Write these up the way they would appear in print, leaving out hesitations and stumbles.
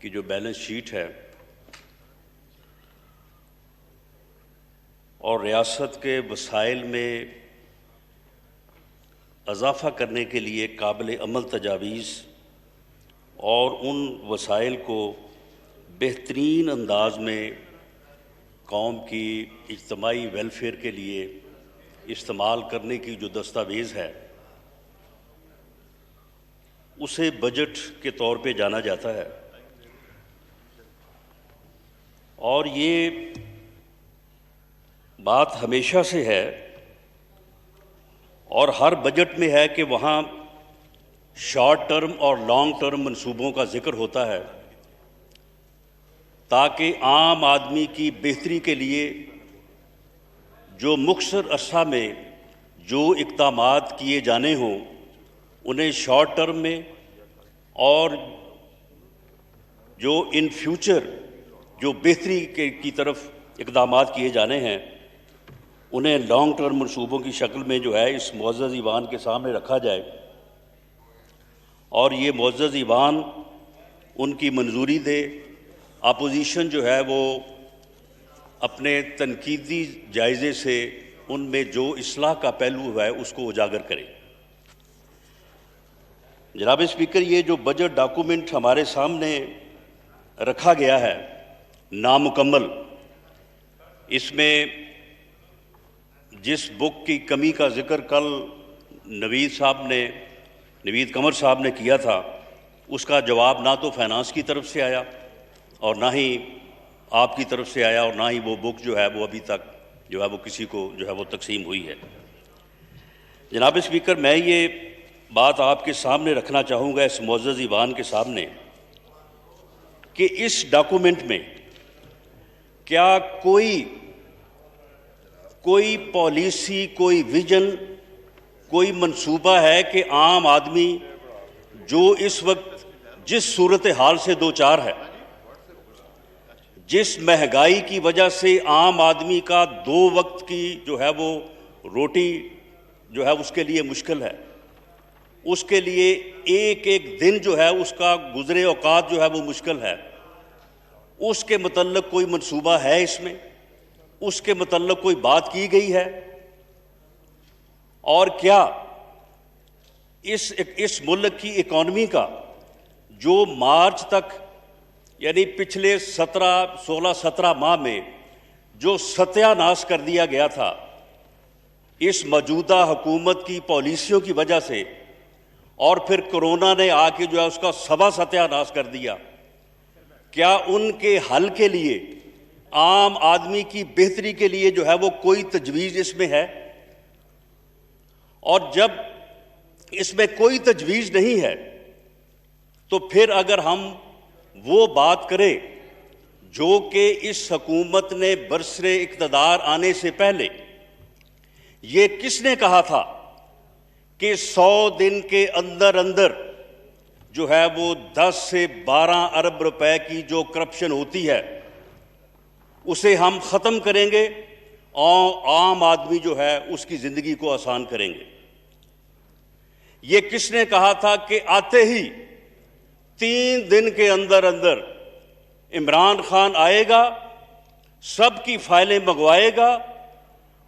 کی جو balance sheet ہے اور ریاست کے وسائل میں اضافہ کرنے کے لیے قابل عمل تجاویز اور ان وسائل کو بہترین انداز میں قوم کی اجتماعی ویلفیئر کے لیے استعمال کرنے کی جو دستاویز ہے اسے بجٹ کے طور پہ جانا جاتا ہے، اور یہ بات ہمیشہ سے ہے اور ہر بجٹ میں ہے کہ وہاں شارٹ ٹرم اور لانگ ٹرم منصوبوں کا ذکر ہوتا ہے تاکہ عام آدمی کی بہتری کے لیے جو مختصر عرصہ میں جو اقدامات کیے جانے ہوں انہیں شارٹ ٹرم میں، اور جو ان فیوچر جو بہتری کی طرف اقدامات کیے جانے ہیں انہیں لانگ ٹرم منصوبوں کی شکل میں جو ہے اس معزز ایوان کے سامنے رکھا جائے، اور یہ معزز ایوان ان کی منظوری دے، اپوزیشن جو ہے وہ اپنے تنقیدی جائزے سے ان میں جو اصلاح کا پہلو ہے اس کو اجاگر کرے۔ جناب اسپیکر، یہ جو بجٹ ڈاکومنٹ ہمارے سامنے رکھا گیا ہے نامکمل، اس میں جس بک کی کمی کا ذکر کل نوید قمر صاحب نے کیا تھا اس کا جواب نہ تو فائنانس کی طرف سے آیا اور نہ ہی آپ کی طرف سے آیا، اور نہ ہی وہ بک جو ہے وہ ابھی تک جو ہے وہ کسی کو جو ہے وہ تقسیم ہوئی ہے۔ جناب اسپیکر، میں یہ بات آپ کے سامنے رکھنا چاہوں گا اس معزز ایوان کے سامنے کہ اس ڈاکومنٹ میں کیا کوئی پالیسی، کوئی ویژن، کوئی منصوبہ ہے کہ عام آدمی جو اس وقت جس صورتحال سے دوچار ہے، جس مہنگائی کی وجہ سے عام آدمی کا 2 وقت کی جو ہے وہ روٹی جو ہے اس کے لیے مشکل ہے، اس کے لیے ایک دن جو ہے اس کا گزرے اوقات جو ہے وہ مشکل ہے، اس کے متعلق کوئی منصوبہ ہے اس میں؟ اس کے متعلق کوئی بات کی گئی ہے؟ اور کیا اس ملک کی اکانومی کا جو مارچ تک یعنی پچھلے 16-17 ماہ میں جو ستیہ ناش کر دیا گیا تھا اس موجودہ حکومت کی پالیسیوں کی وجہ سے، اور پھر کرونا نے آ کے جو ہے اس کا ستیہ ناش کر دیا، کیا ان کے حل کے لیے، عام آدمی کی بہتری کے لیے جو ہے وہ کوئی تجویز اس میں ہے؟ اور جب اس میں کوئی تجویز نہیں ہے تو پھر اگر ہم وہ بات کریں جو کہ اس حکومت نے برسر اقتدار آنے سے پہلے یہ کس نے کہا تھا کہ 100 دن کے اندر اندر جو ہے وہ 10 سے 12 ارب روپے کی جو کرپشن ہوتی ہے اسے ہم ختم کریں گے اور عام آدمی جو ہے اس کی زندگی کو آسان کریں گے؟ یہ کس نے کہا تھا کہ آتے ہی 3 دن کے اندر اندر عمران خان آئے گا، سب کی فائلیں منگوائے گا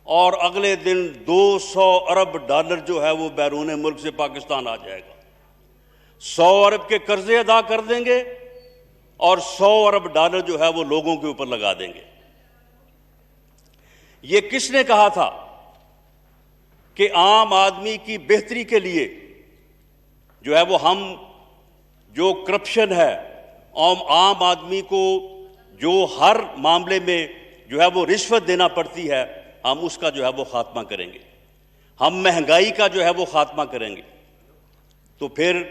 اور اگلے دن 200 ارب ڈالر جو ہے وہ بیرون ملک سے پاکستان آ جائے گا، 100 ارب کے قرضے ادا کر دیں گے اور 100 ارب ڈالر جو ہے وہ لوگوں کے اوپر لگا دیں گے؟ یہ کس نے کہا تھا کہ عام آدمی کی بہتری کے لیے جو ہے وہ ہم جو کرپشن ہے، عام آدمی کو جو ہر معاملے میں جو ہے وہ رشوت دینا پڑتی ہے، ہم اس کا جو ہے وہ خاتمہ کریں گے، ہم مہنگائی کا جو ہے وہ خاتمہ کریں گے؟ تو پھر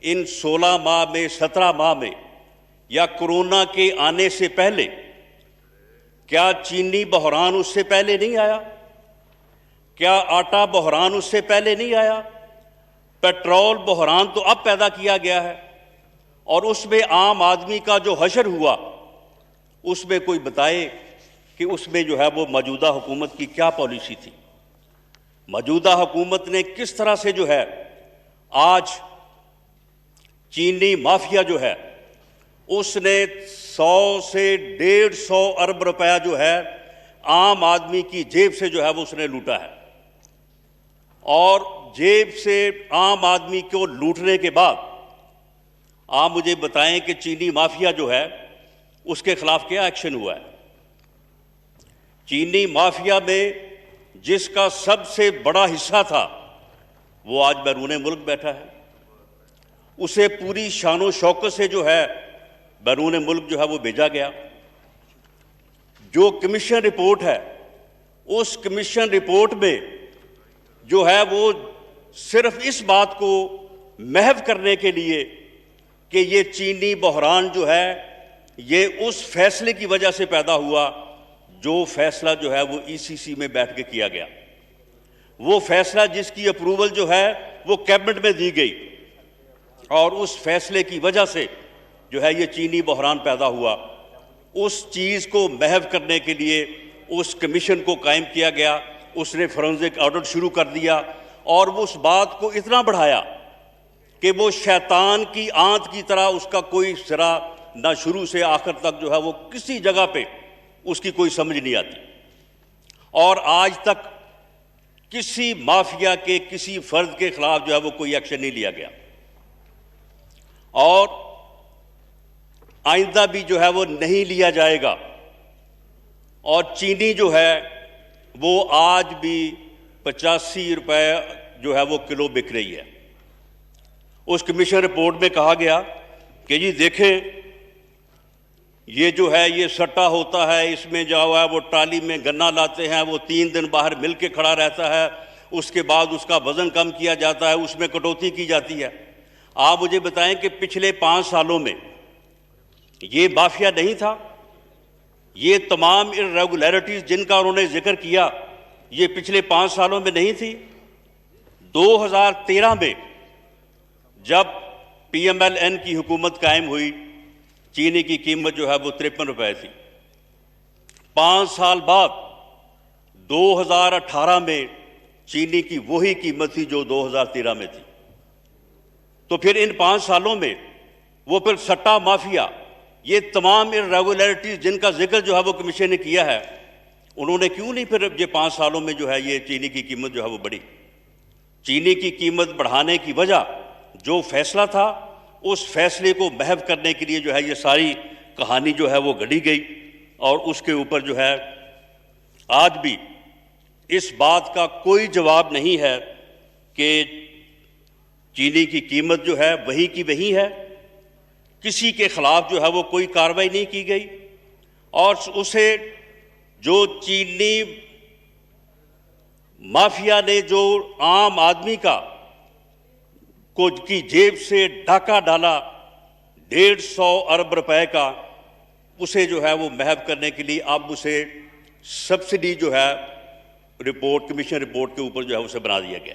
ان 16 ماہ میں، 17 ماہ میں یا کرونا کے آنے سے پہلے کیا چینی بحران اس سے پہلے نہیں آیا؟ کیا آٹا بحران اس سے پہلے نہیں آیا؟ پیٹرول بحران تو اب پیدا کیا گیا ہے، اور اس میں عام آدمی کا جو حشر ہوا اس میں کوئی بتائے کہ اس میں جو ہے وہ موجودہ حکومت کی کیا پالیسی تھی؟ موجودہ حکومت نے کس طرح سے جو ہے آج چینی مافیا جو ہے اس نے 100 سے 150 ارب روپیہ جو ہے عام آدمی کی جیب سے جو ہے وہ اس نے لوٹا ہے، اور جیب سے عام آدمی کو لوٹنے کے بعد آپ مجھے بتائیں کہ چینی مافیا جو ہے اس کے خلاف کیا ایکشن ہوا ہے؟ چینی مافیا میں جس کا سب سے بڑا حصہ تھا وہ آج بیرون ملک بیٹھا ہے، اسے پوری شان و شوکت سے جو ہے بیرون ملک جو ہے وہ بھیجا گیا۔ جو کمیشن رپورٹ ہے، اس کمیشن رپورٹ میں جو ہے وہ صرف اس بات کو محو کرنے کے لیے کہ یہ چینی بحران جو ہے یہ اس فیصلے کی وجہ سے پیدا ہوا جو فیصلہ جو ہے وہ ای سی سی میں بیٹھ کے کیا گیا، وہ فیصلہ جس کی اپروول جو ہے وہ کیبنٹ میں دی گئی، اور اس فیصلے کی وجہ سے جو ہے یہ چینی بحران پیدا ہوا۔ اس چیز کو محو کرنے کے لیے اس کمیشن کو قائم کیا گیا، اس نے فورنزک آڈٹ شروع کر دیا، اور وہ اس بات کو اتنا بڑھایا کہ وہ شیطان کی آنت کی طرح اس کا کوئی سرا نہ شروع سے آخر تک جو ہے وہ کسی جگہ پہ اس کی کوئی سمجھ نہیں آتی، اور آج تک کسی مافیا کے کسی فرد کے خلاف جو ہے وہ کوئی ایکشن نہیں لیا گیا، اور آئندہ بھی جو ہے وہ نہیں لیا جائے گا۔ اور چینی جو ہے وہ آج بھی 85 روپے جو ہے وہ کلو بک رہی ہے۔ اس کمیشن رپورٹ میں کہا گیا کہ جی دیکھیں یہ جو ہے یہ سٹا ہوتا ہے، اس میں جو ہے وہ ٹرالی میں گنا لاتے ہیں، وہ 3 دن باہر مل کے کھڑا رہتا ہے، اس کے بعد اس کا وزن کم کیا جاتا ہے، اس میں کٹوتی کی جاتی ہے۔ آپ مجھے بتائیں کہ پچھلے 5 سالوں میں یہ مافیا نہیں تھا؟ یہ تمام irregularities جن کا انہوں نے ذکر کیا یہ پچھلے 5 سالوں میں نہیں تھی؟ 2013 میں جب پی ایم ایل این کی حکومت قائم ہوئی چینی کی قیمت جو ہے وہ 53 روپے تھی۔ 5 سال بعد 2018 میں چینی کی وہی قیمت تھی جو 2013 میں تھی۔ تو پھر ان 5 سالوں میں وہ پھر سٹا مافیا، یہ تمام irregularities جن کا ذکر جو ہے وہ کمیشن نے کیا ہے، انہوں نے کیوں نہیں پھر یہ 5 سالوں میں جو ہے یہ چینی کی قیمت جو ہے وہ بڑھی؟ چینی کی قیمت بڑھانے کی وجہ جو فیصلہ تھا، اس فیصلے کو محو کرنے کے لیے جو ہے یہ ساری کہانی جو ہے وہ گھڑی گئی، اور اس کے اوپر جو ہے آج بھی اس بات کا کوئی جواب نہیں ہے کہ چینی کی قیمت جو ہے وہی کی وہی ہے، کسی کے خلاف جو ہے وہ کوئی کارروائی نہیں کی گئی، اور اسے جو چینی مافیا نے جو عام آدمی کی جیب سے ڈاکہ ڈالا 150 ارب روپے کا، اسے جو ہے وہ محو کرنے کے لیے اب اسے سبسڈی جو ہے رپورٹ کمیشن رپورٹ کے اوپر جو ہے اسے بنا دیا گیا۔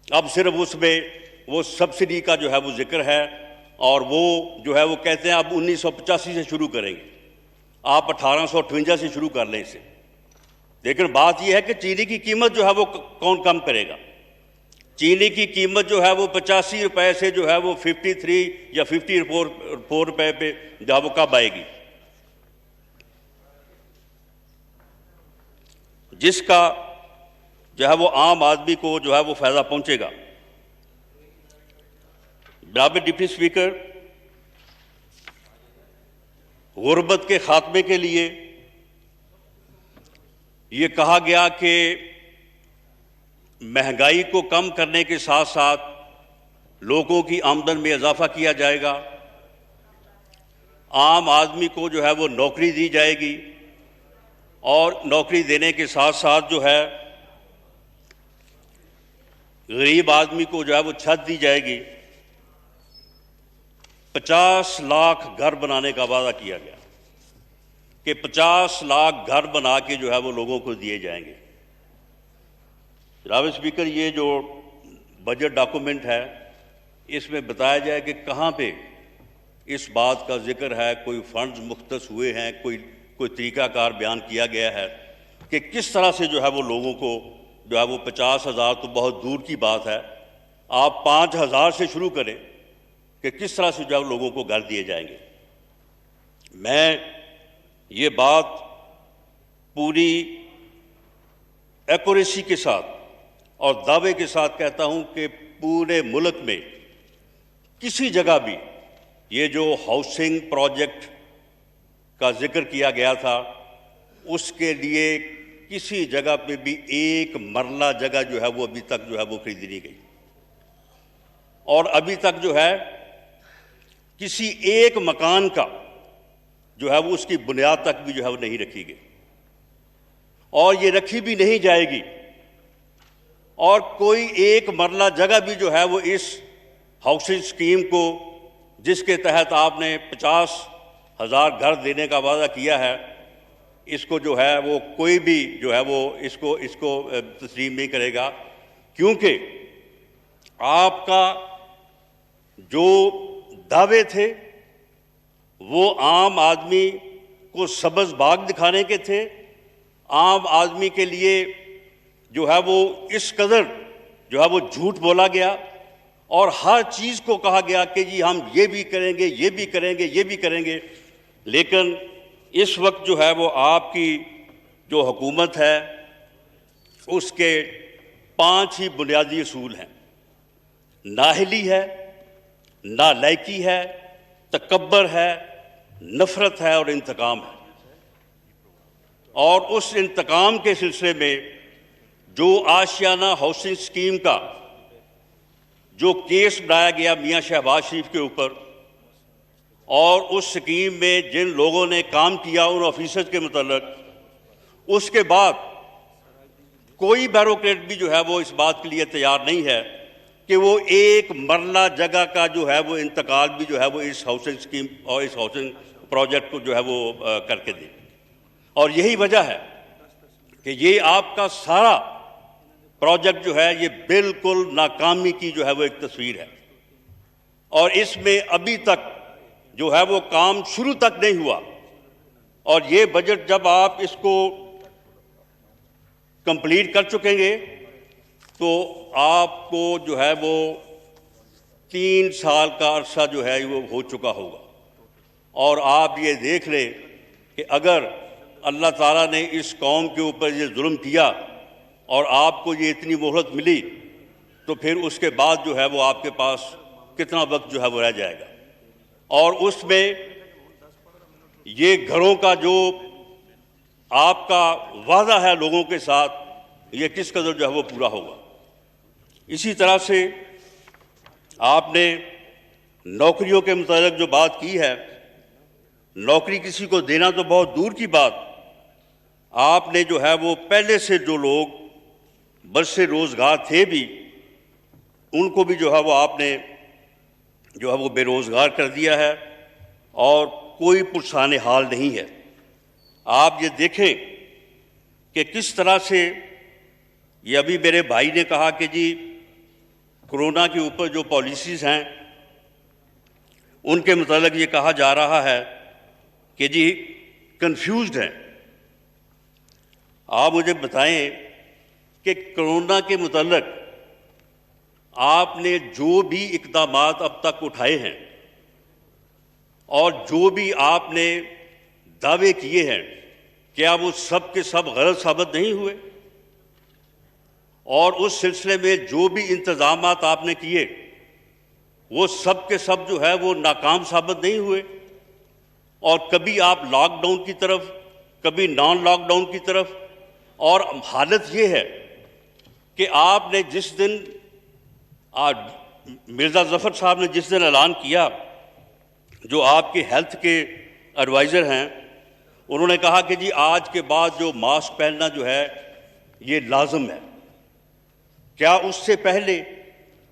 اب صرف اس میں وہ سبسڈی کا جو ہے وہ ذکر ہے، اور وہ جو ہے وہ کہتے ہیں اب 1985 سے شروع کریں گے، آپ 1858 سے شروع کر لیں اسے۔ لیکن بات یہ ہے کہ چینی کی قیمت جو ہے وہ کون کم کرے گا؟ چینی کی قیمت جو ہے وہ 85 روپے سے جو ہے وہ 53 یا 54 روپے پہ جو ہے وہ کب آئے گی؟ جس کا جو ہے وہ عام آدمی کو جو ہے وہ فائدہ پہنچے گا۔ جناب ڈپٹی اسپیکر، غربت کے خاتمے کے لیے یہ کہا گیا کہ مہنگائی کو کم کرنے کے ساتھ ساتھ لوگوں کی آمدن میں اضافہ کیا جائے گا، عام آدمی کو جو ہے وہ نوکری دی جائے گی، اور نوکری دینے کے ساتھ ساتھ جو ہے غریب آدمی کو جو ہے وہ چھت دی جائے گی۔ 50 لاکھ گھر بنانے کا وعدہ کیا گیا کہ 50 لاکھ گھر بنا کے جو ہے وہ لوگوں کو دیے جائیں گے۔ جناب اسپیکر، یہ جو بجٹ ڈاکومنٹ ہے اس میں بتایا جائے کہ کہاں پہ اس بات کا ذکر ہے، کوئی فنڈز مختص ہوئے ہیں، کوئی طریقہ کار بیان کیا گیا ہے کہ کس طرح سے جو ہے وہ لوگوں کو جو ہے وہ 50,000 تو بہت دور کی بات ہے، آپ 5,000 سے شروع کریں کہ کس طرح سے جو ہے لوگوں کو گھر دیے جائیں گے۔ میں یہ بات پوری ایکوریسی کے ساتھ اور دعوے کے ساتھ کہتا ہوں کہ پورے ملک میں کسی جگہ بھی یہ جو ہاؤسنگ پروجیکٹ کا ذکر کیا گیا تھا اس کے لیے کسی جگہ پہ بھی ایک مرلہ جگہ جو ہے وہ ابھی تک جو ہے وہ خریدی نہیں گئی، اور ابھی تک جو ہے کسی ایک مکان کا جو ہے وہ اس کی بنیاد تک بھی جو ہے وہ نہیں رکھی گئی، اور یہ رکھی بھی نہیں جائے گی، اور کوئی ایک مرلہ جگہ بھی جو ہے وہ اس ہاؤسنگ اسکیم کو جس کے تحت آپ نے 50,000 گھر دینے کا وعدہ کیا ہے، اس کو جو ہے وہ کوئی بھی جو ہے وہ اس کو تسلیم نہیں کرے گا، کیونکہ آپ کا جو دعوے تھے وہ عام آدمی کو سبز باغ دکھانے کے تھے، عام آدمی کے لیے جو ہے وہ اس قدر جو ہے وہ جھوٹ بولا گیا، اور ہر چیز کو کہا گیا کہ جی ہم یہ بھی کریں گے، یہ بھی کریں گے، یہ بھی کریں گے، لیکن اس وقت جو ہے وہ آپ کی جو حکومت ہے اس کے 5 ہی بنیادی اصول ہیں: نااہلی ہے، نالائکی ہے، تکبر ہے، نفرت ہے اور انتقام ہے۔ اور اس انتقام کے سلسلے میں جو آشیانہ ہاؤسنگ اسکیم کا جو کیس بنایا گیا میاں شہباز شریف کے اوپر، اور اس سکیم میں جن لوگوں نے کام کیا ان آفیسرز کے متعلق، اس کے بعد کوئی بیوروکریٹ بھی جو ہے وہ اس بات کے لیے تیار نہیں ہے کہ وہ ایک مرلہ جگہ کا جو ہے وہ انتقال بھی جو ہے وہ اس ہاؤسنگ اسکیم اور اس ہاؤسنگ پروجیکٹ کو جو ہے وہ کر کے دے۔ اور یہی وجہ ہے کہ یہ آپ کا سارا پروجیکٹ جو ہے یہ بالکل ناکامی کی جو ہے وہ ایک تصویر ہے، اور اس میں ابھی تک جو ہے وہ کام شروع تک نہیں ہوا، اور یہ بجٹ جب آپ اس کو کمپلیٹ کر چکیں گے تو آپ کو جو ہے وہ 3 سال کا عرصہ جو ہے وہ ہو چکا ہوگا، اور آپ یہ دیکھ لیں کہ اگر اللہ تعالیٰ نے اس قوم کے اوپر یہ ظلم کیا اور آپ کو یہ اتنی مہلت ملی، تو پھر اس کے بعد جو ہے وہ آپ کے پاس کتنا وقت جو ہے وہ رہ جائے گا، اور اس میں یہ گھروں کا جو آپ کا وعدہ ہے لوگوں کے ساتھ یہ کس قدر جو ہے وہ پورا ہوگا۔ اسی طرح سے آپ نے نوکریوں کے متعلق جو بات کی ہے، نوکری کسی کو دینا تو بہت دور کی بات، آپ نے جو ہے وہ پہلے سے جو لوگ برسر روزگار تھے بھی ان کو بھی جو ہے وہ آپ نے جو ہے وہ بے روزگار کر دیا ہے، اور کوئی پرسان حال نہیں ہے۔ آپ یہ دیکھیں کہ کس طرح سے یہ ابھی میرے بھائی نے کہا کہ جی کرونا کے اوپر جو پالیسیز ہیں ان کے متعلق یہ کہا جا رہا ہے کہ جی کنفیوزڈ ہیں۔ آپ مجھے بتائیں کہ کرونا کے متعلق آپ نے جو بھی اقدامات اب تک اٹھائے ہیں اور جو بھی آپ نے دعوے کیے ہیں، کیا وہ سب کے سب غلط ثابت نہیں ہوئے؟ اور اس سلسلے میں جو بھی انتظامات آپ نے کیے وہ سب کے سب جو ہے وہ ناکام ثابت نہیں ہوئے؟ اور کبھی آپ لاک ڈاؤن کی طرف، کبھی نان لاک ڈاؤن کی طرف، اور حالت یہ ہے کہ آپ نے جس دن مرزا ظفر صاحب نے جس دن اعلان کیا، جو آپ کے ہیلتھ کے ایڈوائزر ہیں، انہوں نے کہا کہ جی آج کے بعد جو ماسک پہننا جو ہے یہ لازم ہے۔ کیا اس سے پہلے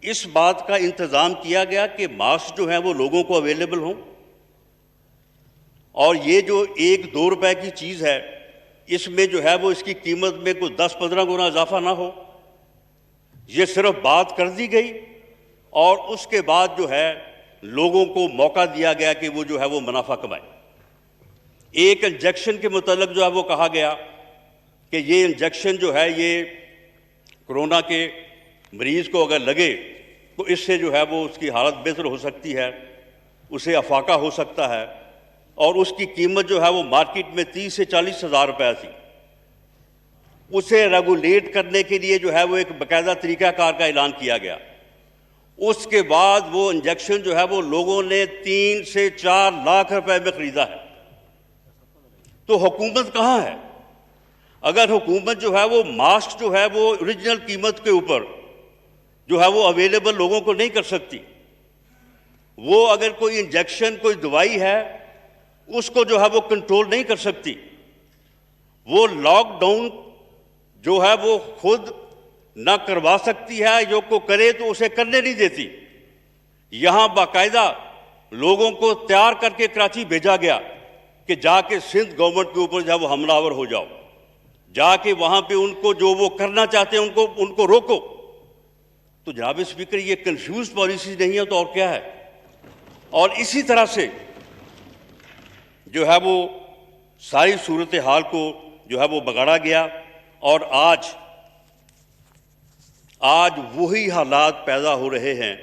اس بات کا انتظام کیا گیا کہ ماسک جو ہیں وہ لوگوں کو اویلیبل ہوں؟ اور یہ جو 1-2 روپے کی چیز ہے اس میں جو ہے وہ اس کی قیمت میں کوئی 10-15 گنا اضافہ نہ ہو؟ یہ صرف بات کر دی گئی اور اس کے بعد جو ہے لوگوں کو موقع دیا گیا کہ وہ جو ہے وہ منافع کمائیں۔ ایک انجیکشن کے متعلق جو ہے وہ کہا گیا کہ یہ انجیکشن جو ہے یہ کرونا کے مریض کو اگر لگے تو اس سے جو ہے وہ اس کی حالت بہتر ہو سکتی ہے، اسے افاقہ ہو سکتا ہے، اور اس کی قیمت جو ہے وہ مارکیٹ میں 30 سے 40 ہزار روپے تھی. اسے ریگولیٹ کرنے کے لیے جو ہے وہ ایک باقاعدہ طریقہ کار کا اعلان کیا گیا. اس کے بعد وہ انجیکشن جو ہے وہ لوگوں نے 3 سے 4 لاکھ روپے میں خریدا ہے. تو حکومت کہاں ہے؟ اگر حکومت جو ہے وہ ماسک جو ہے وہ اوریجنل قیمت کے اوپر جو ہے وہ اویلیبل لوگوں کو نہیں کر سکتی، وہ اگر کوئی انجیکشن کوئی دوائی ہے اس کو جو ہے وہ کنٹرول نہیں کر سکتی، وہ لاک ڈاؤن جو ہے وہ خود نہ کروا سکتی ہے، جو کو کرے تو اسے کرنے نہیں دیتی. یہاں باقاعدہ لوگوں کو تیار کر کے کراچی بھیجا گیا کہ جا کے سندھ گورنمنٹ کے اوپر جو ہے وہ حملہ آور ہو جاؤ، جا کے وہاں پہ ان کو جو وہ کرنا چاہتے ہیں ان کو روکو. تو جناب اسپیکر یہ کنفیوز پالیسی نہیں ہے تو اور کیا ہے؟ اور اسی طرح سے جو ہے وہ ساری صورتحال کو جو ہے وہ بگاڑا گیا، اور آج وہی حالات پیدا ہو رہے ہیں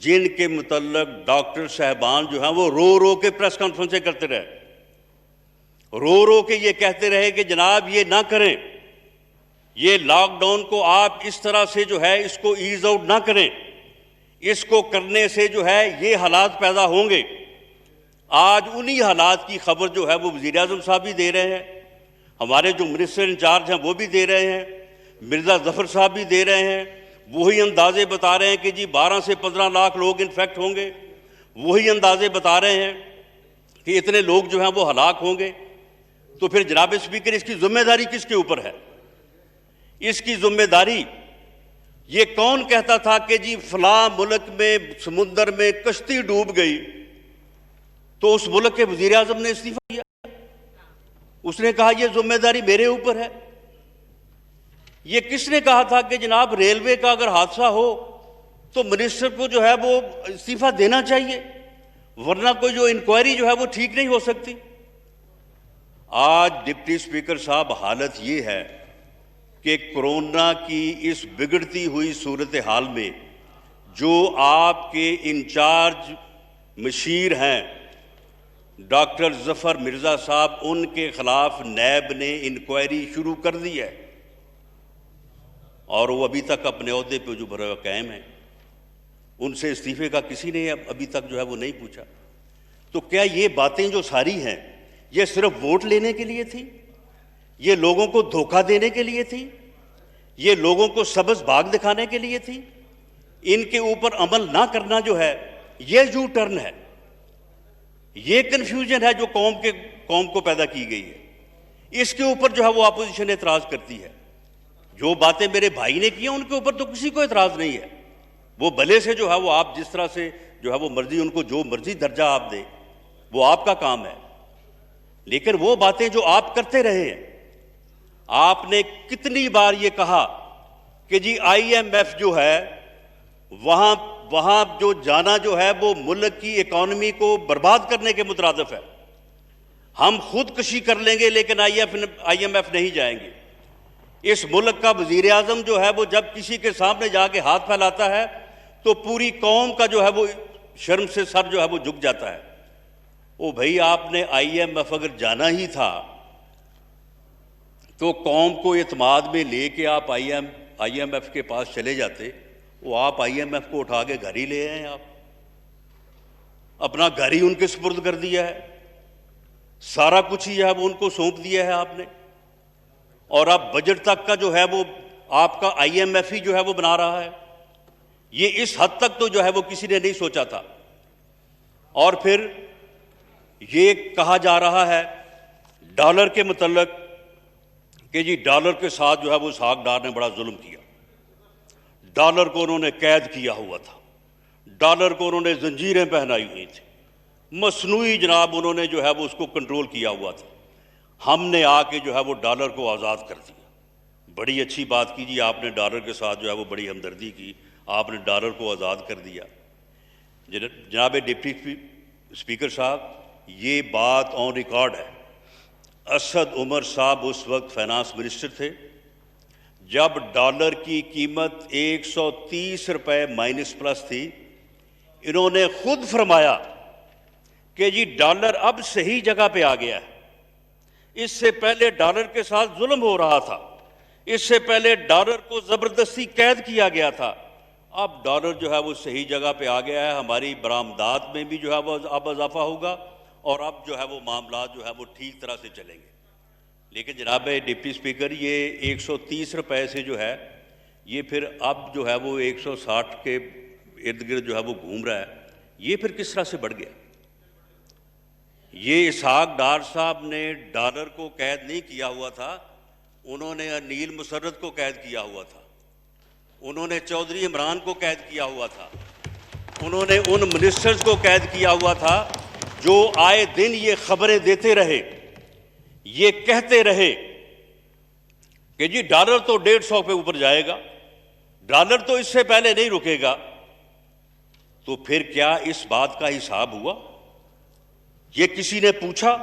جن کے متعلق ڈاکٹر صاحبان جو ہیں وہ رو کے پریس کانفرنسیں کرتے رہے، رو کے یہ کہتے رہے کہ جناب یہ نہ کریں، یہ لاک ڈاؤن کو آپ اس طرح سے جو ہے اس کو ایز آؤٹ نہ کریں، اس کو کرنے سے جو ہے یہ حالات پیدا ہوں گے. آج انہی حالات کی خبر جو ہے وہ وزیر اعظم صاحب بھی دے رہے ہیں، ہمارے جو منسٹر انچارج ہیں وہ بھی دے رہے ہیں، مرزا ظفر صاحب بھی دے رہے ہیں. وہی اندازے بتا رہے ہیں کہ جی 12 سے 15 لاکھ لوگ انفیکٹ ہوں گے، وہی اندازے بتا رہے ہیں کہ اتنے لوگ جو ہیں وہ ہلاک ہوں گے. تو پھر جناب اسپیکر اس کی ذمہ داری کس کے اوپر ہے؟ اس کی ذمہ داری یہ کون کہتا تھا کہ جی فلاں ملک میں سمندر میں کشتی ڈوب گئی تو اس ملک کے وزیر اعظم نے استعفیٰ دیا؟ اس نے کہا یہ ذمہ داری میرے اوپر ہے. یہ کس نے کہا تھا کہ جناب ریلوے کا اگر حادثہ ہو تو منسٹر کو جو ہے وہ استعفیٰ دینا چاہیے، ورنہ کوئی جو انکوائری جو ہے وہ ٹھیک نہیں ہو سکتی؟ آج ڈپٹی اسپیکر صاحب حالت یہ ہے کہ کورونا کی اس بگڑتی ہوئی صورتحال میں جو آپ کے انچارج مشیر ہیں ڈاکٹر ظفر مرزا صاحب، ان کے خلاف نیب نے انکوائری شروع کر دی ہے اور وہ ابھی تک اپنے عہدے پہ جو بھرا قائم ہیں. ان سے استعفے کا کسی نے ابھی تک جو ہے وہ نہیں پوچھا. تو کیا یہ باتیں جو ساری ہیں یہ صرف ووٹ لینے کے لیے تھی؟ یہ لوگوں کو دھوکہ دینے کے لیے تھی؟ یہ لوگوں کو سبز باغ دکھانے کے لیے تھی؟ ان کے اوپر عمل نہ کرنا جو ہے یہ یو ٹرن ہے، یہ کنفیوژن ہے جو قوم کو پیدا کی گئی ہے. اس کے اوپر جو ہے وہ اپوزیشن اعتراض کرتی ہے. جو باتیں میرے بھائی نے کی ہیں ان کے اوپر تو کسی کو اعتراض نہیں ہے، وہ بھلے سے جو ہے وہ آپ جس طرح سے جو ہے وہ مرضی ان کو جو مرضی درجہ آپ دیں، وہ آپ کا کام ہے. لیکن وہ باتیں جو آپ کرتے رہے ہیں، آپ نے کتنی بار یہ کہا کہ جی آئی ایم ایف جو ہے وہاں جو جانا جو ہے وہ ملک کی اکانومی کو برباد کرنے کے مترادف ہے، ہم خودکشی کر لیں گے لیکن آئی ایم ایف نہیں جائیں گے. اس ملک کا وزیر اعظم جو ہے وہ جب کسی کے سامنے جا کے ہاتھ پھیلاتا ہے تو پوری قوم کا جو ہے وہ شرم سے سر جو ہے وہ جھک جاتا ہے. او بھائی، آپ نے آئی ایم ایف اگر جانا ہی تھا تو قوم کو اعتماد میں لے کے آپ آئی ایم ایف کے پاس چلے جاتے. وہ آپ آئی ایم ایف کو اٹھا کے گھر ہی لے آئے ہیں، آپ اپنا گھر ہی ان کے سپرد کر دیا ہے، سارا کچھ ہی ہے وہ ان کو سونپ دیا ہے آپ نے. اور اب بجٹ تک کا جو ہے وہ آپ کا آئی ایم ایف ہی جو ہے وہ بنا رہا ہے. یہ اس حد تک تو جو ہے وہ کسی نے نہیں سوچا تھا. اور پھر یہ کہا جا رہا ہے ڈالر کے متعلق کہ جی ڈالر کے ساتھ جو ہے وہ اسحاق ڈار نے بڑا ظلم کیا، ڈالر کو انہوں نے قید کیا ہوا تھا، ڈالر کو انہوں نے زنجیریں پہنائی ہوئی تھی، مصنوعی جناب انہوں نے جو ہے وہ اس کو کنٹرول کیا ہوا تھا. ہم نے آ کے جو ہے وہ ڈالر کو آزاد کر دیا. بڑی اچھی بات کی جی، آپ نے ڈالر کے ساتھ جو ہے وہ بڑی ہمدردی کی، آپ نے ڈالر کو آزاد کر دیا. جناب ڈپٹی اسپیکر صاحب، یہ بات آن ریکارڈ ہے. اسد عمر صاحب اس وقت فائنانس منسٹر تھے جب ڈالر کی قیمت 130 روپے مائنس پلس تھی. انہوں نے خود فرمایا کہ جی ڈالر اب صحیح جگہ پہ آ گیا ہے. اس سے پہلے ڈالر کے ساتھ ظلم ہو رہا تھا، اس سے پہلے ڈالر کو زبردستی قید کیا گیا تھا. اب ڈالر جو ہے وہ صحیح جگہ پہ آ گیا ہے، ہماری برآمدات میں بھی جو ہے وہ اب اضافہ ہوگا، اور اب جو ہے وہ معاملات جو ہے وہ ٹھیک طرح سے چلیں گے. لیکن جناب ڈپٹی اسپیکر، یہ 130 روپے سے جو ہے یہ پھر اب جو ہے وہ 160 کے ارد گرد جو ہے وہ گھوم رہا ہے. یہ پھر کس طرح سے بڑھ گیا؟ یہ اسحاق ڈار صاحب نے ڈالر کو قید نہیں کیا ہوا تھا، انہوں نے انیل مسرت کو قید کیا ہوا تھا، انہوں نے چودھری عمران کو قید کیا ہوا تھا، انہوں نے ان منسٹرز کو قید کیا ہوا تھا جو آئے دن یہ خبریں دیتے رہے، یہ کہتے رہے کہ جی ڈالر تو 150 پہ اوپر جائے گا، ڈالر تو اس سے پہلے نہیں رکے گا. تو پھر کیا اس بات کا حساب ہوا؟ یہ کسی نے پوچھا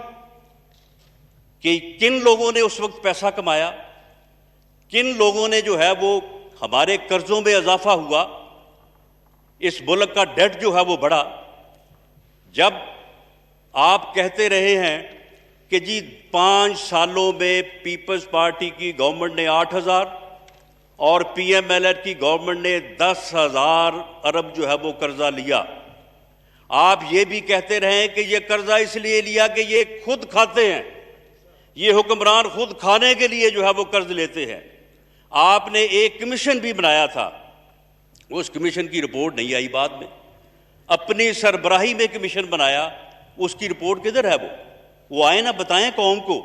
کہ کن لوگوں نے اس وقت پیسہ کمایا، کن لوگوں نے جو ہے وہ ہمارے قرضوں میں اضافہ ہوا، اس ملک کا ڈیٹ جو ہے وہ بڑھا؟ جب آپ کہتے رہے ہیں کہ جی 5 سالوں میں پیپلز پارٹی کی گورنمنٹ نے 8,000 اور پی ایم ایل این کی گورنمنٹ نے 10,000 ارب جو ہے وہ قرضہ لیا، آپ یہ بھی کہتے رہے کہ یہ قرضہ اس لیے لیا کہ یہ خود کھاتے ہیں، یہ حکمران خود کھانے کے لیے جو ہے وہ قرض لیتے ہیں. آپ نے ایک کمیشن بھی بنایا تھا، اس کمیشن کی رپورٹ نہیں آئی. بعد میں اپنی سربراہی میں کمیشن بنایا، اس کی رپورٹ کدھر ہے؟ وہ آئے نا بتائیں قوم کو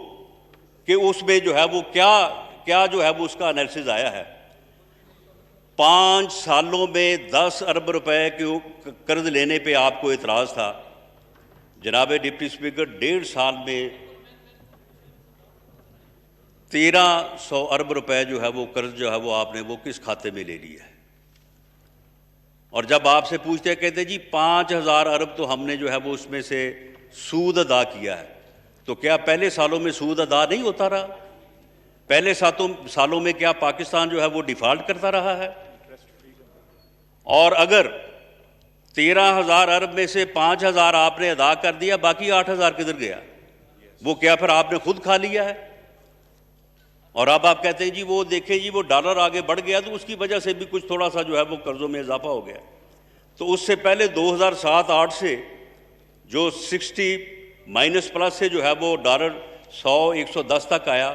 کہ اس میں جو ہے وہ کیا جو ہے وہ اس کا انالیسز آیا ہے. 5 سالوں میں 10 ارب روپے کے قرض لینے پہ آپ کو اعتراض تھا. جناب ڈپٹی اسپیکر 1.5 سال میں 1300 ارب روپے جو ہے وہ قرض جو ہے وہ آپ نے وہ کس کھاتے میں لے لیا ہے؟ اور جب آپ سے پوچھتے کہتے جی 5,000 ارب تو ہم نے جو ہے وہ اس میں سے سود ادا کیا ہے. تو کیا پہلے سالوں میں سود ادا نہیں ہوتا رہا؟ پہلے سالوں میں کیا پاکستان جو ہے وہ ڈیفالٹ کرتا رہا ہے؟ اور اگر 13,000 ارب میں سے 5,000 آپ نے ادا کر دیا، باقی 8,000 کدھر گیا؟ وہ کیا پھر آپ نے خود کھا لیا ہے؟ اور اب آپ کہتے ہیں جی وہ دیکھیں جی وہ ڈالر آگے بڑھ گیا تو اس کی وجہ سے بھی کچھ تھوڑا سا جو ہے وہ قرضوں میں اضافہ ہو گیا. تو اس سے پہلے 2007-8 سے جو 60 مائنس پلس سے جو ہے وہ ڈالر 100-110 تک آیا،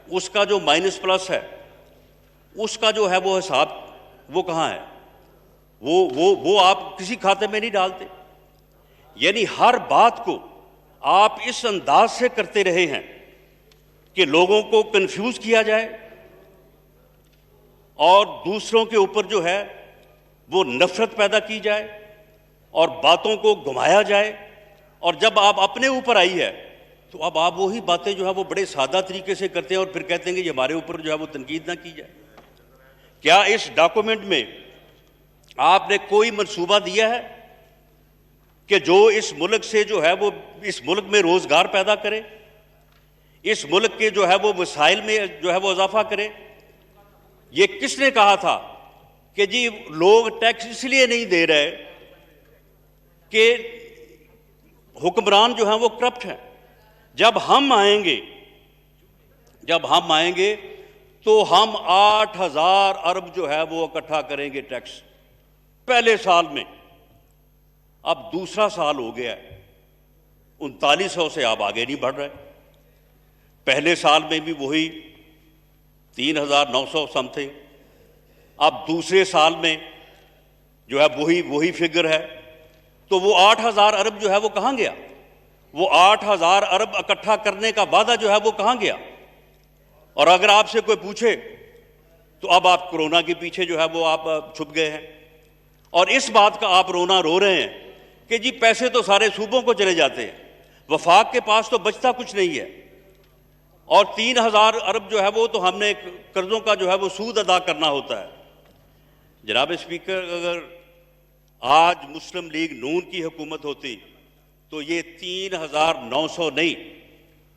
اس کا جو مائنس پلس ہے اس کا جو ہے وہ حساب وہ کہاں ہے؟ وہ آپ کسی کھاتے میں نہیں ڈالتے. یعنی ہر بات کو آپ اس انداز سے کرتے رہے ہیں کہ لوگوں کو کنفیوز کیا جائے اور دوسروں کے اوپر جو ہے وہ نفرت پیدا کی جائے اور باتوں کو گھمایا جائے. اور جب آپ اپنے اوپر آئی ہے تو اب آپ وہی باتیں جو ہے وہ بڑے سادہ طریقے سے کرتے ہیں اور پھر کہتے ہیں کہ یہ ہمارے اوپر جو ہے وہ تنقید نہ کی جائے. کیا اس ڈاکومنٹ میں آپ نے کوئی منصوبہ دیا ہے کہ جو اس ملک سے جو ہے وہ اس ملک میں روزگار پیدا کرے، اس ملک کے جو ہے وہ وسائل میں جو ہے وہ اضافہ کرے؟ یہ کس نے کہا تھا کہ جی لوگ ٹیکس اس لیے نہیں دے رہے کہ حکمران جو ہیں وہ کرپٹ ہیں؟ جب ہم آئیں گے تو ہم 8,000 ارب جو ہے وہ اکٹھا کریں گے ٹیکس پہلے سال میں. اب دوسرا سال ہو گیا ہے، 3900 سے آپ آگے نہیں بڑھ رہے. پہلے سال میں بھی وہی 3,900 سم تھنگ، اب دوسرے سال میں جو ہے وہی فگر ہے. تو وہ 8,000 ارب جو ہے وہ کہاں گیا؟ وہ 8,000 ارب اکٹھا کرنے کا وعدہ جو ہے وہ کہاں گیا؟ اور اگر آپ سے کوئی پوچھے تو اب آپ کرونا کے پیچھے جو ہے وہ آپ چھپ گئے ہیں اور اس بات کا آپ رونا رو رہے ہیں کہ جی پیسے تو سارے صوبوں کو چلے جاتے ہیں، وفاق کے پاس تو بچتا کچھ نہیں ہے، اور 3,000 ارب جو ہے وہ تو ہم نے قرضوں کا جو ہے وہ سود ادا کرنا ہوتا ہے. جناب اسپیکر، اگر آج مسلم لیگ نون کی حکومت ہوتی تو یہ 3,900 نہیں،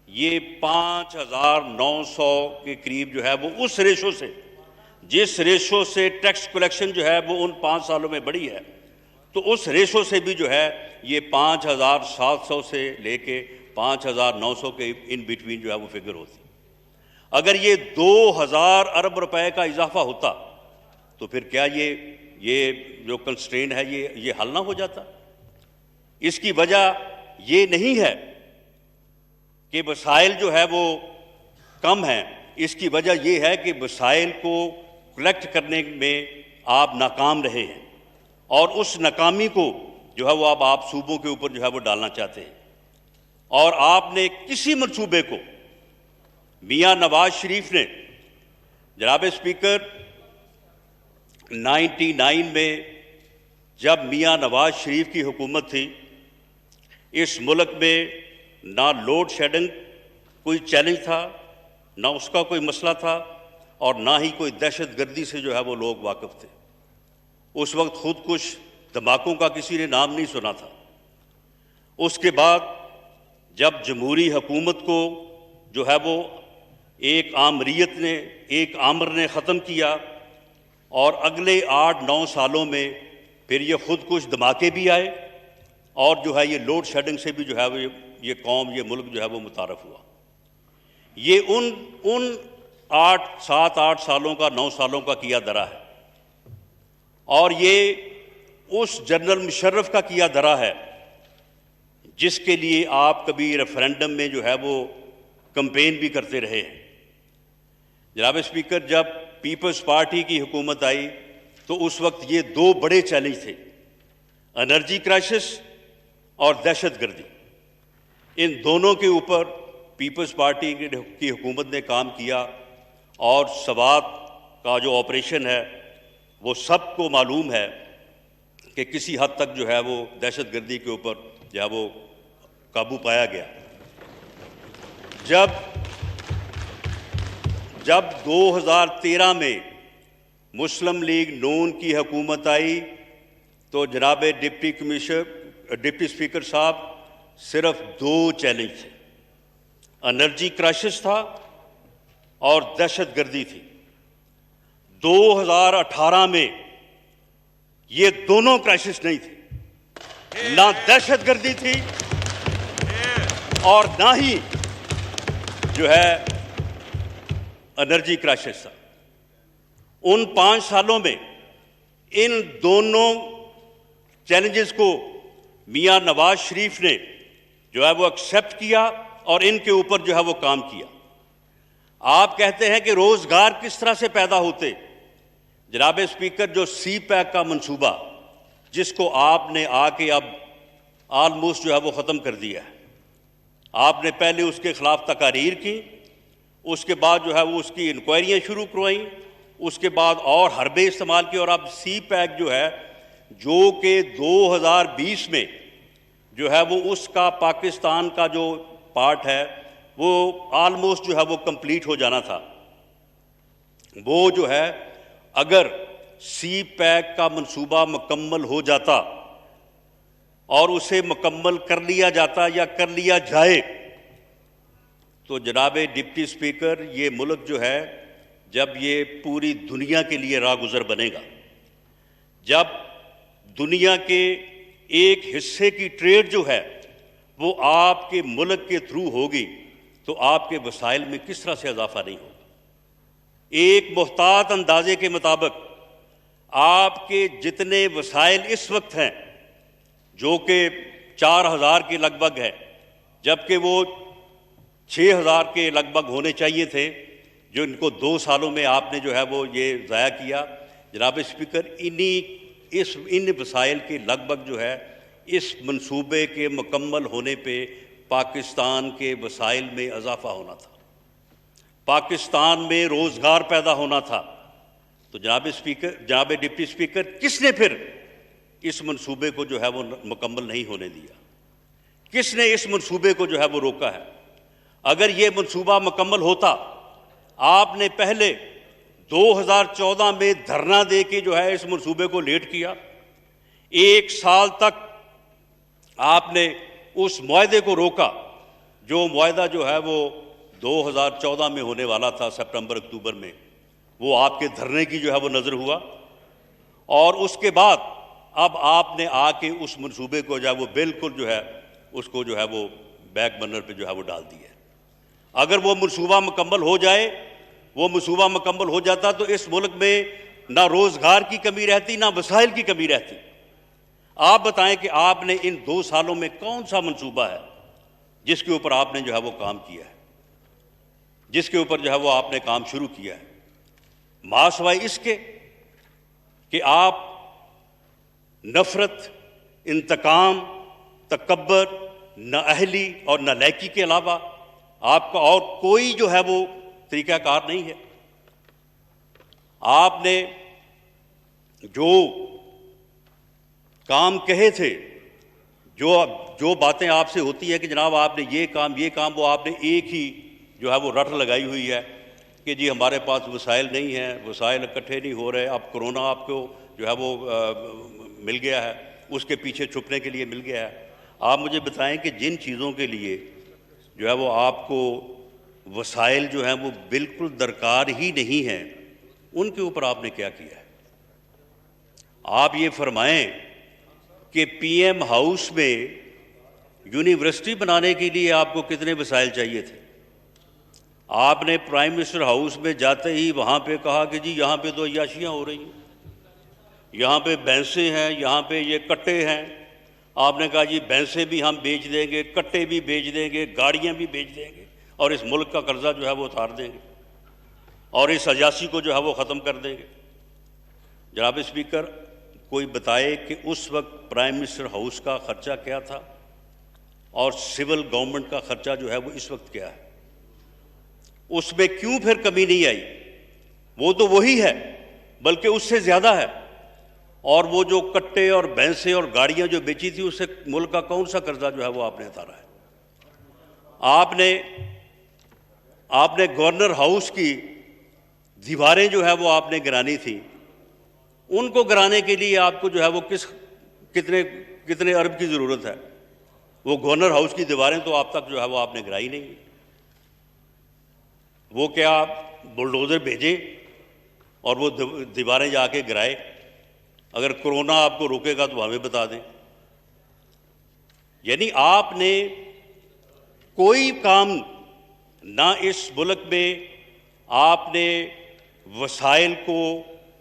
یہ 5,900 کے قریب جو ہے وہ اس جس ریشو سے ٹیکس کلیکشن جو ہے وہ ان 5 سالوں میں بڑھی ہے، تو اس ریشو سے بھی جو ہے یہ 5,700 سے لے کے 5,900 کے ان بٹوین جو ہے وہ فگر ہوتی. اگر یہ 2,000 ارب روپے کا اضافہ ہوتا تو پھر کیا یہ جو کنسٹرین ہے یہ حل نہ ہو جاتا؟ اس کی وجہ یہ نہیں ہے کہ وسائل جو ہے وہ کم ہیں، اس کی وجہ یہ ہے کہ وسائل کو کلیکٹ کرنے میں آپ ناکام رہے ہیں، اور اس ناکامی کو جو ہے وہ اب آپ صوبوں کے اوپر جو ہے وہ ڈالنا چاہتے ہیں. اور آپ نے کسی منصوبے کو، میاں نواز شریف نے، جناب اسپیکر 99 میں جب میاں نواز شریف کی حکومت تھی، اس ملک میں نہ لوڈ شیڈنگ کوئی چیلنج تھا، نہ اس کا کوئی مسئلہ تھا، اور نہ ہی کوئی دہشت گردی سے جو ہے وہ لوگ واقف تھے. اس وقت خود کش دھماکوں کا کسی نے نام نہیں سنا تھا. اس کے بعد جب جمہوری حکومت کو جو ہے وہ ایک آمر نے ختم کیا، اور اگلے 8-9 سالوں میں پھر یہ خود کش دھماکے بھی آئے، اور جو ہے یہ لوڈ شیڈنگ سے بھی جو ہے وہ یہ قوم، یہ ملک جو ہے وہ متعارف ہوا. یہ ان 7-8 سالوں کا، 9 سالوں کا کیا درا ہے، اور یہ اس جنرل مشرف کا کیا درا ہے جس کے لیے آپ کبھی ریفرینڈم میں جو ہے وہ کمپین بھی کرتے رہے ہیں. جناب اسپیکر، جب پیپلز پارٹی کی حکومت آئی تو اس وقت یہ 2 بڑے چیلنج تھے، انرجی کرائسس اور دہشت گردی. ان دونوں کے اوپر پیپلز پارٹی کی حکومت نے کام کیا، اور سوات کا جو آپریشن ہے وہ سب کو معلوم ہے کہ کسی حد تک جو ہے وہ دہشت گردی کے اوپر جو ہے وہ قابو پایا گیا. جب 2013 میں مسلم لیگ نون کی حکومت آئی تو جناب ڈپٹی اسپیکر صاحب صرف 2 چیلنج تھے، انرجی کرائسس تھا اور دہشت گردی تھی. 2018 میں یہ دونوں کرائسس نہیں تھے، نہ دہشت گردی تھی اور نہ ہی جو ہے انرجی کرائسس تھا. ان 5 سالوں میں ان دونوں چیلنجز کو میاں نواز شریف نے جو ہے وہ ایکسیپٹ کیا اور ان کے اوپر جو ہے وہ کام کیا. آپ کہتے ہیں کہ روزگار کس طرح سے پیدا ہوتے. جناب اسپیکر، جو سی پیک کا منصوبہ جس کو آپ نے آ کے اب آلموسٹ جو ہے وہ ختم کر دیا ہے، آپ نے پہلے اس کے خلاف تقاریر کی، اس کے بعد جو ہے وہ اس کی انکوائریاں شروع کروائیں، اس کے بعد اور حربے استعمال کیے، اور اب سی پیک جو ہے جو کہ 2020 میں جو ہے وہ اس کا پاکستان کا جو پارٹ ہے وہ آلموسٹ جو ہے وہ کمپلیٹ ہو جانا تھا. وہ جو ہے اگر سی پیک کا منصوبہ مکمل ہو جاتا اور اسے مکمل کر لیا جاتا یا کر لیا جائے تو جناب ڈپٹی اسپیکر یہ ملک جو ہے جب یہ پوری دنیا کے لیے راہ گزر بنے گا، جب دنیا کے ایک حصے کی ٹریڈ جو ہے وہ آپ کے ملک کے تھرو ہوگی تو آپ کے وسائل میں کس طرح سے اضافہ نہیں ہوگا. ایک محتاط اندازے کے مطابق آپ کے جتنے وسائل اس وقت ہیں جو کہ 4,000 کے لگ بھگ ہے، جبکہ وہ 6,000 کے لگ بھگ ہونے چاہیے تھے، جو ان کو 2 سالوں میں آپ نے جو ہے وہ یہ ضائع کیا. جناب اسپیکر، ان وسائل کے لگ بھگ جو ہے اس منصوبے کے مکمل ہونے پہ پاکستان کے وسائل میں اضافہ ہونا تھا، پاکستان میں روزگار پیدا ہونا تھا. تو جناب ڈپٹی اسپیکر، کس نے پھر اس منصوبے کو جو ہے وہ مکمل نہیں ہونے دیا؟ کس نے اس منصوبے کو جو ہے وہ روکا ہے؟ اگر یہ منصوبہ مکمل ہوتا، آپ نے پہلے 2014 میں دھرنا دے کے جو ہے اس منصوبے کو لیٹ کیا. 1 سال تک آپ نے اس معاہدے کو روکا جو معاہدہ جو ہے وہ 2014 میں ہونے والا تھا، سپٹمبر اکتوبر میں. وہ آپ کے دھرنے کی جو ہے وہ نظر ہوا، اور اس کے بعد اب آپ نے آ کے اس منصوبے کو جو ہے وہ بالکل جو ہے اس کو جو ہے وہ بیک برنر پہ جو ہے وہ ڈال دیا ہے۔ اگر وہ منصوبہ مکمل ہو جائے، وہ منصوبہ مکمل ہو جاتا تو اس ملک میں نہ روزگار کی کمی رہتی، نہ وسائل کی کمی رہتی۔ آپ بتائیں کہ آپ نے ان 2 سالوں میں کون سا منصوبہ ہے جس کے اوپر آپ نے جو ہے وہ کام کیا ہے، جس کے اوپر جو ہے وہ آپ نے کام شروع کیا ہے؟ ماں سوائے اس کے کہ آپ نفرت، انتقام، تکبر، نااہلی اور نالائکی کے علاوہ آپ کا اور کوئی جو ہے وہ طریقہ کار نہیں ہے۔ آپ نے جو کام کہے تھے، جو باتیں آپ سے ہوتی ہیں کہ جناب آپ نے یہ کام، وہ آپ نے ایک ہی جو ہے وہ رٹ لگائی ہوئی ہے کہ جی ہمارے پاس وسائل نہیں ہیں، وسائل اکٹھے نہیں ہو رہے، اب کرونا آپ کو جو ہے وہ مل گیا ہے، اس کے پیچھے چھپنے کے لیے مل گیا ہے۔ آپ مجھے بتائیں کہ جن چیزوں کے لیے جو ہے وہ آپ کو وسائل جو ہیں وہ بالکل درکار ہی نہیں ہیں، ان کے اوپر آپ نے کیا کیا ہے؟ آپ یہ فرمائیں کہ پی ایم ہاؤس میں یونیورسٹی بنانے کے لیے آپ کو کتنے وسائل چاہیے تھے؟ آپ نے پرائم منسٹر ہاؤس میں جاتے ہی وہاں پہ کہا کہ جی یہاں پہ تو عیاشیاں ہو رہی ہیں، یہاں پہ بھینسیں ہیں، یہاں پہ یہ کٹے ہیں۔ آپ نے کہا جی بھینسیں بھی ہم بیچ دیں گے، کٹے بھی بیچ دیں گے، گاڑیاں بھی بیچ دیں گے، اور اس ملک کا قرضہ جو ہے وہ اتار دیں گے، اور اس عیاشی کو جو ہے وہ ختم کر دیں گے۔ جناب اسپیکر، کوئی بتائے کہ اس وقت پرائم منسٹر ہاؤس کا خرچہ کیا تھا اور سول گورنمنٹ کا خرچہ جو ہے وہ اس وقت کیا ہے؟ اس میں کیوں پھر کمی نہیں آئی؟ وہ تو وہی ہے، بلکہ اس سے زیادہ ہے، اور وہ جو کٹے اور بھینسیں اور گاڑیاں جو بیچی تھی، اس سے ملک کا کون سا قرضہ جو ہے وہ آپ نے اتارا ہے؟ آپ نے گورنر ہاؤس کی دیواریں جو ہے وہ آپ نے گرانی تھیں، ان کو گرانے کے لیے آپ کو جو ہے وہ کتنے ارب کی ضرورت ہے؟ وہ گورنر ہاؤس کی دیواریں تو آپ تک جو ہے وہ آپ نے گرائی نہیں۔ وہ کیا بلڈوزر بھیجے اور وہ دیواریں جا کے گرائے؟ اگر کرونا آپ کو روکے گا تو ہمیں بتا دیں۔ یعنی آپ نے کوئی کام نہ اس ملک میں آپ نے وسائل کو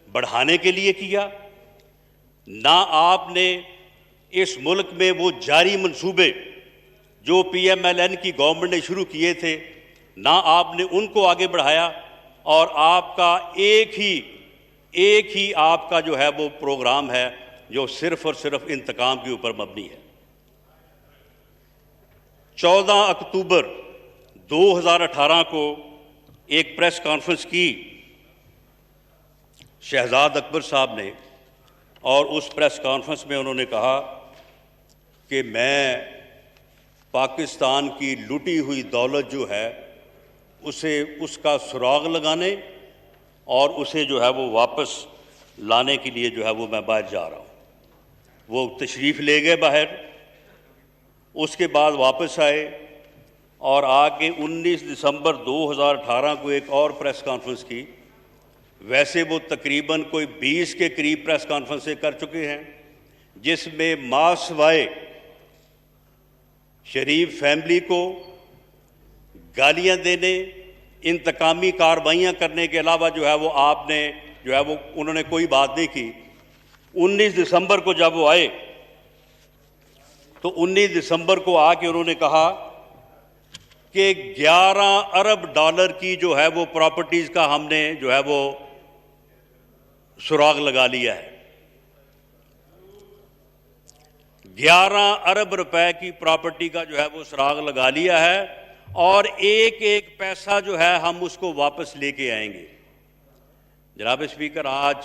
بڑھانے کے لیے کیا، نہ آپ نے اس ملک میں وہ جاری منصوبے جو پی ایم ایل این کی گورنمنٹ نے شروع کیے تھے، نہ آپ نے ان کو آگے بڑھایا، اور آپ کا ایک ہی آپ کا جو ہے وہ پروگرام ہے جو صرف اور صرف انتقام کے اوپر مبنی ہے۔ 14 اکتوبر 2018 کو ایک پریس کانفرنس کی شہزاد اکبر صاحب نے، اور اس پریس کانفرنس میں انہوں نے کہا کہ میں پاکستان کی لوٹی ہوئی دولت جو ہے اس کا سراغ لگانے اور اسے جو ہے وہ واپس لانے کے لیے جو ہے وہ میں باہر جا رہا ہوں۔ وہ تشریف لے گئے باہر، اس کے بعد واپس آئے اور آگے 19 دسمبر 2018 کو ایک اور پریس کانفرنس کی۔ ویسے وہ تقریباً کوئی 20 کے قریب پریس کانفرنسیں کر چکے ہیں، جس میں ماں سوائے شریف فیملی کو گالیاں دینے، انتقامی کارروائیاں کرنے کے علاوہ جو ہے وہ آپ نے جو ہے وہ انہوں نے کوئی بات نہیں کی۔ 19 دسمبر کو جب وہ آئے تو 19 دسمبر کو آ کے انہوں نے کہا کہ 11 ارب ڈالر کی جو ہے وہ پراپرٹیز کا ہم نے جو ہے وہ سراغ لگا لیا ہے۔ 11 ارب روپے کی پراپرٹی کا جو ہے وہ سراغ لگا لیا ہے، اور ایک پیسہ جو ہے ہم اس کو واپس لے کے آئیں گے۔ جناب اسپیکر، آج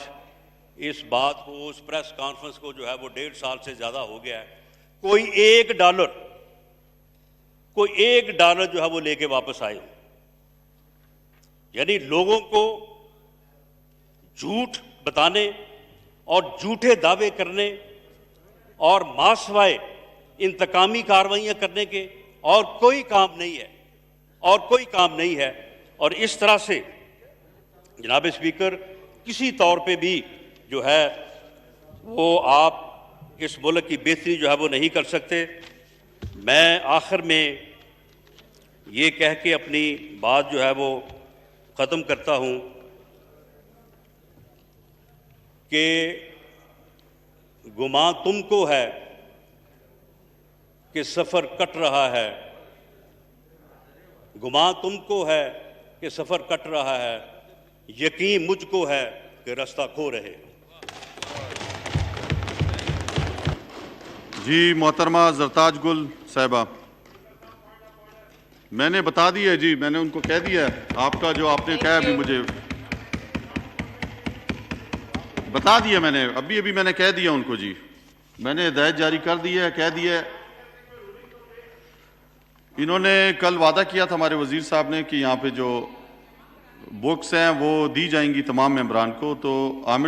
اس بات کو، اس پریس کانفرنس کو جو ہے وہ 1.5 سال سے زیادہ ہو گیا ہے، کوئی ایک ڈالر جو ہے وہ لے کے واپس آئے ہو۔ یعنی لوگوں کو جھوٹ بتانے اور جھوٹے دعوے کرنے اور ماں سوائے انتقامی کارروائیاں کرنے کے اور کوئی کام نہیں ہے، اور اس طرح سے جناب اسپیکر کسی طور پہ بھی جو ہے وہ آپ اس ملک کی بہتری جو ہے وہ نہیں کر سکتے۔ میں آخر میں یہ کہہ کے اپنی بات جو ہے وہ ختم کرتا ہوں کہ گمان تم کو ہے کہ سفر کٹ رہا ہے، گمان تم کو ہے کہ سفر کٹ رہا ہے، یقین مجھ کو ہے کہ راستہ کھو رہے۔ جی محترمہ زرتاج گل صاحبہ، میں نے بتا دیا جی، میں نے ان کو کہہ دیا ہے، آپ کا جو آپ نے کہا ابھی مجھے بتا دیا، میں نے ابھی میں نے کہہ دیا ان کو جی، میں نے ہدایت جاری کر دی ہے، کہہ دیا ہے۔ انہوں نے کل وعدہ کیا تھا ہمارے وزیر صاحب نے کہ یہاں پہ جو بکس ہیں وہ دی جائیں گی تمام ممبران کو، تو عامر